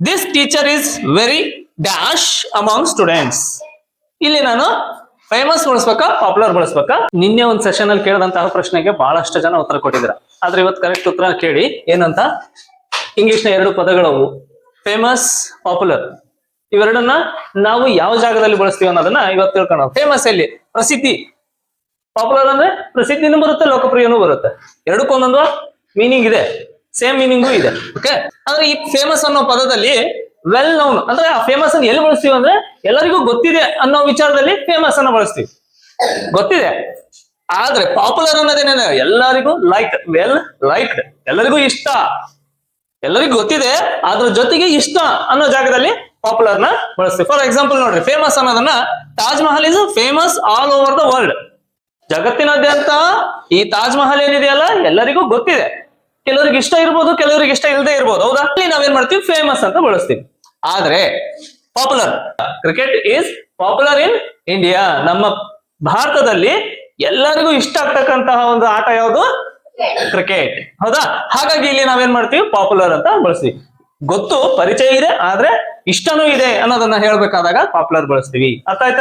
This teacher is very dash among students. ಇಲ್ಲಿ ನಾನು famous ಬಳಸ್ಬೇಕಾ popular ಬಳಸ್ಬೇಕಾ? ನಿನ್ನೆ ಒಂದು ಸೆಷನ್ ಅಲ್ಲಿ ಕೇಳಿದಂತಹ ಪ್ರಶ್ನೆಗೆ ಬಹಳಷ್ಟು ಜನ ಉತ್ತರ ಕೊಟ್ಟಿದ್ರ. ಆದ್ರೆ ಇವತ್ತು ಕರೆಕ್ಟ್ ಉತ್ತರ ಕೇಳಿ ಏನಂತ. ಇಂಗ್ಲಿಷ್ ನ ಎರಡು ಪದಗಳವು ಫೇಮಸ್, ಪಾಪ್ಯುಲರ್. ಇವೆರಡನ್ನ ನಾವು ಯಾವ ಜಾಗದಲ್ಲಿ ಬಳಸ್ತೀವಿ ಅನ್ನೋದನ್ನ ಇವತ್ತು ತಿಳ್ಕೊಳ್ಳೋಣ. ಫೇಮಸ್ ಎಲ್ಲಿ? ಪ್ರಸಿದ್ಧಿ. ಪಾಪ್ಯುಲರ್ ಅಂದ್ರೆ ಪ್ರಸಿದ್ಧಿನೂ ಬರುತ್ತೆ, ಲೋಕಪ್ರಿಯನೂ ಬರುತ್ತೆ. ಎರಡಕ್ಕೊಂದೊಂದು ಮೀನಿಂಗ್ ಇದೆ, ಸೇಮ್ ಮೀನಿಂಗು ಇದೆ. ಓಕೆ, ಅಂದ್ರೆ ಈ ಫೇಮಸ್ ಅನ್ನೋ ಪದದಲ್ಲಿ ವೆಲ್ ನೌನ್ ಅಂದ್ರೆ ಆ ಫೇಮಸ್ ಅನ್ನು ಎಲ್ಲಿ ಬಳಸ್ತೀವಿ ಅಂದ್ರೆ ಎಲ್ಲರಿಗೂ ಗೊತ್ತಿದೆ ಅನ್ನೋ ವಿಚಾರದಲ್ಲಿ ಫೇಮಸ್ ಅನ್ನ ಬಳಸ್ತೀವಿ, ಗೊತ್ತಿದೆ. ಆದ್ರೆ ಪಾಪ್ಯುಲರ್ ಅನ್ನೋದೇನೇನು? ಎಲ್ಲರಿಗೂ ಲೈಕ್, ವೆಲ್ ಲೈಕ್ಡ್, ಎಲ್ಲರಿಗೂ ಇಷ್ಟ, ಎಲ್ಲರಿಗೂ ಗೊತ್ತಿದೆ, ಅದ್ರ ಜೊತೆಗೆ ಇಷ್ಟ ಅನ್ನೋ ಜಾಗದಲ್ಲಿ ಪಾಪ್ಯುಲರ್ ನ ಬಳಸ್ತೀವಿ. ಫಾರ್ ಎಕ್ಸಾಂಪಲ್ ನೋಡ್ರಿ, ಫೇಮಸ್ ಅನ್ನೋದನ್ನ Taj Mahal is famous all over the world. ಜಗತ್ತಿನಾದ್ಯಂತ ಈ ತಾಜ್ ಮಹಲ್ ಏನಿದೆಯಲ್ಲ ಎಲ್ಲರಿಗೂ ಗೊತ್ತಿದೆ. ಕೆಲವರಿಗೆ ಇಷ್ಟ ಇರ್ಬೋದು, ಕೆಲವರಿಗೆ ಇಷ್ಟ ಇಲ್ಲದೆ ಇರ್ಬೋದು, ಹೌದಾ? ಅಲ್ಲಿ ನಾವೇನ್ ಮಾಡ್ತೀವಿ? ಫೇಮಸ್ ಅಂತ ಬಳಸ್ತೀವಿ. ಆದ್ರೆ popular, cricket is popular in India. ನಮ್ಮ ಭಾರತದಲ್ಲಿ ಎಲ್ಲರಿಗೂ ಇಷ್ಟ ಆಗ್ತಕ್ಕಂತಹ ಒಂದು ಆಟ ಯಾವುದು? ಕ್ರಿಕೆಟ್, ಹೌದಾ? ಹಾಗಾಗಿ ಇಲ್ಲಿ ನಾವೇನ್ ಮಾಡ್ತೀವಿ? ಪಾಪ್ಯುಲರ್ ಅಂತ ಬಳಸ್ತೀವಿ. ಗೊತ್ತು, ಪರಿಚಯ ಇದೆ, ಆದ್ರೆ ಇಷ್ಟನೂ ಇದೆ ಅನ್ನೋದನ್ನ ಹೇಳ್ಬೇಕಾದಾಗ ಪಾಪ್ಯುಲರ್ ಬಳಸ್ತೀವಿ. ಅರ್ಥ ಆಯ್ತಾ?